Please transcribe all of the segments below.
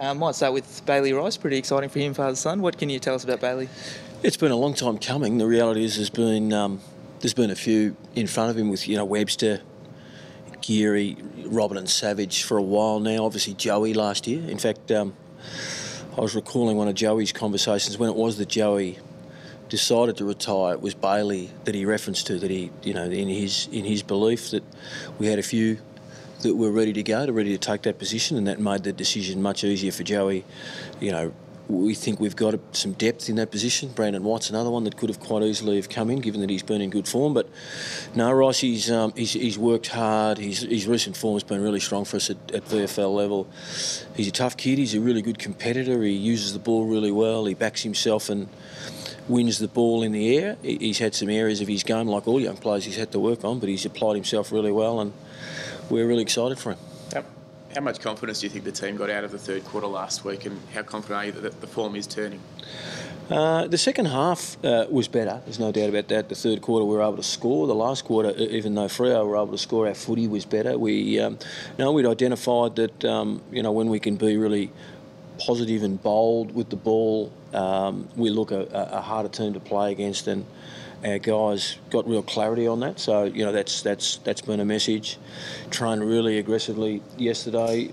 Might start with Bailey Rice. Pretty exciting for him, father-son. What can you tell us about Bailey? It's been a long time coming. The reality is there's been a few in front of him with Webster, Geary, Robin and Savage for a while now. Obviously Joey last year. In fact, I was recalling one of Joey's conversations when it was that Joey decided to retire. It was Bailey that he referenced to, that he, in his belief that we had a few that were ready to take that position, and that made the decision much easier for Joey. We think we've got some depth in that position. Brandon White's another one that could have quite easily have come in, given that he's been in good form. But no, Rice, he's worked hard. His recent form has been really strong for us at VFL level. He's a tough kid. He's a really good competitor. He uses the ball really well. He backs himself and wins the ball in the air. He's had some areas of his game, like all young players, he's had to work on, but he's applied himself really well, and we're really excited for him. How much confidence do you think the team got out of the third quarter last week, and how confident are you that the form is turning? The second half was better, there's no doubt about that. The third quarter we were able to score. The last quarter, even though Freo were able to score, our footy was better. We'd identified that when we can be really positive and bold with the ball, we look a harder team to play against, and our guys got real clarity on that. So that's been a message. Trained really aggressively yesterday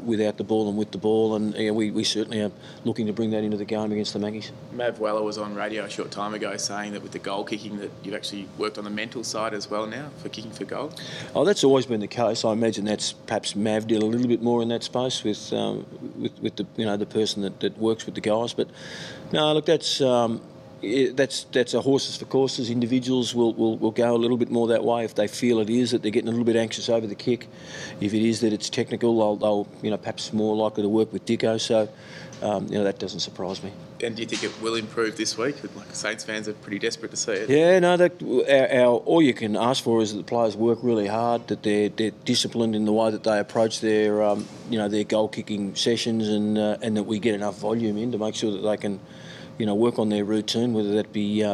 without the ball and with the ball, and we certainly are looking to bring that into the game against the Maggies. Mav Weller was on radio a short time ago saying that with the goal kicking that you've actually worked on the mental side as well now for kicking for goal. Oh, that's always been the case. I imagine that's perhaps Mav did a little bit more in that space with the the person that works with the guys. But no, look, that's a horses for courses. Individuals will go a little bit more that way if they feel it is that they're getting a little bit anxious over the kick. If it is that it's technical, they'll perhaps more likely to work with Dicko. So that doesn't surprise me. And do you think it will improve this week? Like, Saints fans are pretty desperate to see it. Yeah, no. All you can ask for is that the players work really hard, that they're disciplined in the way that they approach their their goal kicking sessions, and that we get enough volume in to make sure that they can work on their routine, whether that be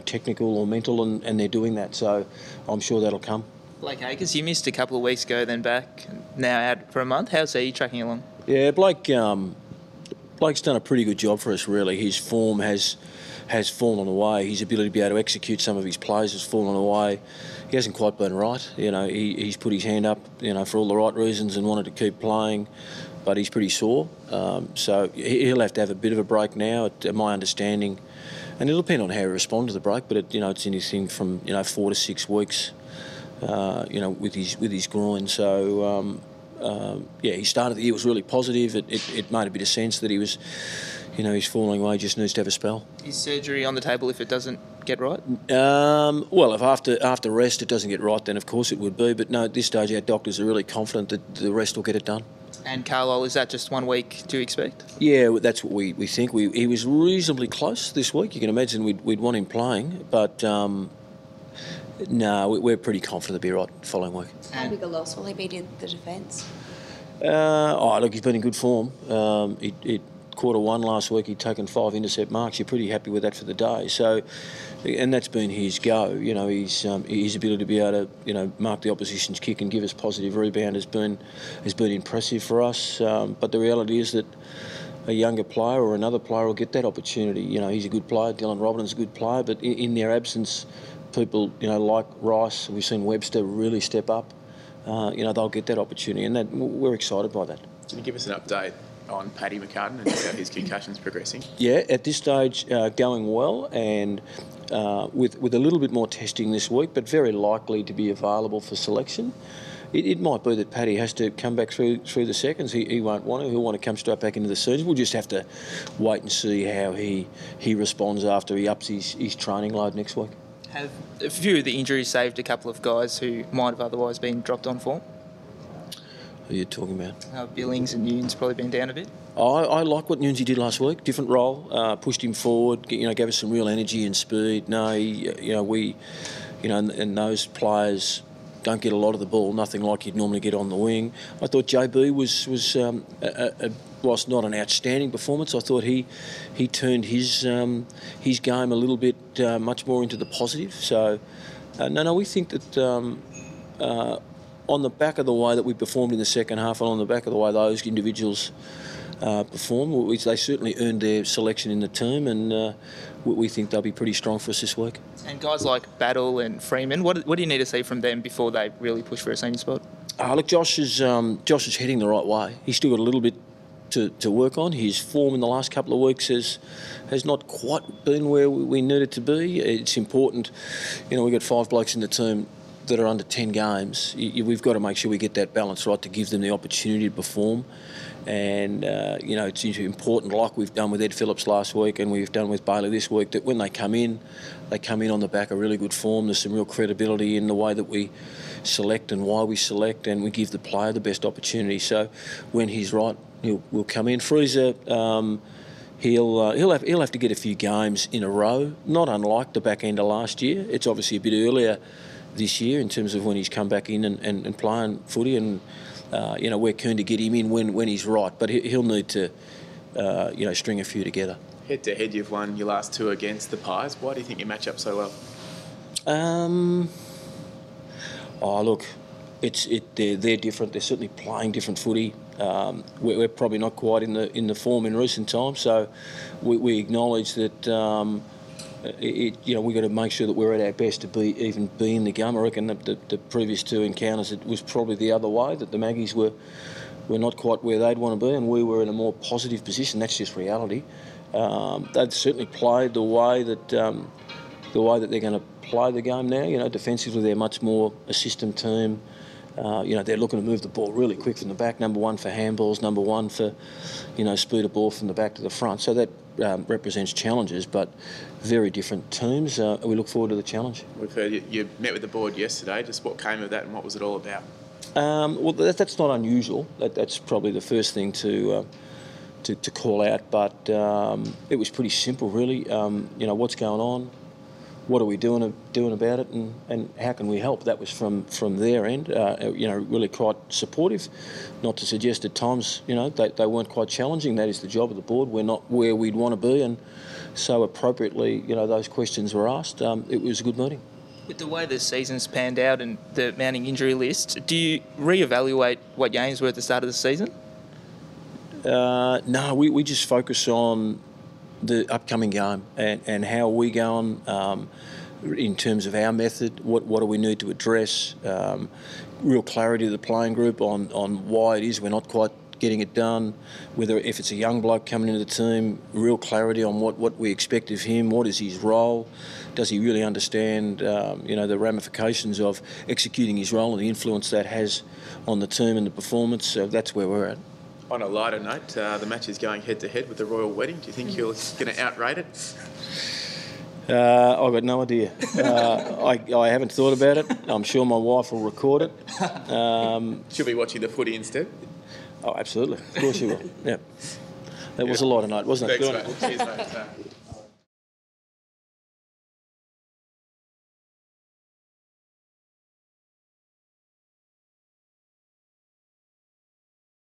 technical or mental, and they're doing that. So I'm sure that'll come. Blake Acres, you missed a couple of weeks ago, then back, now out for a month. How's he tracking along? Yeah, Blake's done a pretty good job for us, really. His form has fallen away. His ability to be able to execute some of his plays has fallen away. He hasn't quite been right. He's put his hand up, for all the right reasons and wanted to keep playing, but he's pretty sore. So he'll have to have a bit of a break now, at my understanding. And it'll depend on how he responds to the break, but it's anything from 4 to 6 weeks, with his groin. So he started the year was really positive. It made a bit of sense that he was, he's falling away. Just needs to have a spell. Is surgery on the table if it doesn't get right? Well, if after rest it doesn't get right, then of course it would be. But no, at this stage our doctors are really confident that the rest will get it done. And Carlisle, is that just 1 week to expect? Yeah, that's what we think. He was reasonably close this week. You can imagine we'd want him playing, but no, we're pretty confident he'll be right the following week. How big a loss will he be to the defence? Look, he's been in good form. Quarter one last week, he'd taken 5 intercept marks. You're pretty happy with that for the day. So, and that's been his go. His ability to be able to mark the opposition's kick and give us positive rebound has been impressive for us. But the reality is that a younger player or another player will get that opportunity. He's a good player. Dylan Robin's a good player, but in their absence, people like Rice, we've seen Webster really step up. They'll get that opportunity, and we're excited by that. Can you give us an update on Paddy McCartan and how his concussion's progressing? Yeah, at this stage, going well, and with a little bit more testing this week, but very likely to be available for selection. It might be that Paddy has to come back through the seconds. He won't want to. He'll want to come straight back into the season. We'll just have to wait and see how he responds after he ups his training load next week. Have a few of the injuries saved a couple of guys who might have otherwise been dropped on form? Who are you talking about? Billings and Nunes probably been down a bit. I like what Newsy did last week. Different role, pushed him forward. Gave us some real energy and speed. No, and those players don't get a lot of the ball. Nothing like you'd normally get on the wing. I thought JB was whilst not an outstanding performance, I thought he turned his game a little bit much more into the positive. So we think that on the back of the way that we performed in the second half, and on the back of the way those individuals perform. They certainly earned their selection in the team, and we think they'll be pretty strong for us this week. And guys like Battle and Freeman, what do you need to see from them before they really push for a senior spot? Look, Josh is heading the right way. He's still got a little bit to work on. His form in the last couple of weeks has not quite been where we need it to be. It's important. We've got 5 blokes in the team that are under 10 games. We've got to make sure we get that balance right to give them the opportunity to perform. And, it's important, like we've done with Ed Phillips last week and we've done with Bailey this week, that when they come in on the back of really good form. There's some real credibility in the way that we select and why we select, and we give the player the best opportunity. So when he's right, we'll come in. Freezer, he'll have to get a few games in a row, not unlike the back end of last year. It's obviously a bit earlier this year in terms of when he's come back in and playing footy, and we're keen to get him in when he's right, but he'll need to string a few together. Head to head, you've won your last 2 against the Pies. Why do you think you match up so well? Look, they're different. They're certainly playing different footy. We're probably not quite in the form in recent times, so we acknowledge that. We've got to make sure that we're at our best to be in the game. I reckon the previous 2 encounters, it was probably the other way, that the Maggies were not quite where they'd want to be, and we were in a more positive position. That's just reality. They've certainly played the way that they're going to play the game now. Defensively they're much more a system team. They're looking to move the ball really quick from the back. Number 1 for handballs. Number 1 for, speed of ball from the back to the front. So that represents challenges, but very different teams. We look forward to the challenge. We've heard you met with the board yesterday. Just what came of that and what was it all about? Well, that's not unusual. That's probably the first thing to call out. But it was pretty simple, really. What's going on? What are we doing about it, and how can we help? That was from their end, really quite supportive. Not to suggest at times, they weren't quite challenging. That is the job of the board. We're not where we'd want to be, and so appropriately, those questions were asked. It was a good meeting. With the way the season's panned out and the mounting injury list, do you re-evaluate what games were at the start of the season? No, we just focus on the upcoming game and how are we going in terms of our method, what do we need to address, real clarity to the playing group on why it is we're not quite getting it done, if it's a young bloke coming into the team, real clarity on what we expect of him, what is his role, does he really understand the ramifications of executing his role and the influence that has on the team and the performance. So that's where we're at. On a lighter note, the match is going head-to-head with the Royal Wedding. Do you think you're going to outrate it? I've got no idea. I haven't thought about it. I'm sure my wife will record it. She'll be watching the footy instead? Oh, absolutely. Of course she will. Yeah. That was a lighter note, wasn't it? Thanks, mate. Cheers, mate.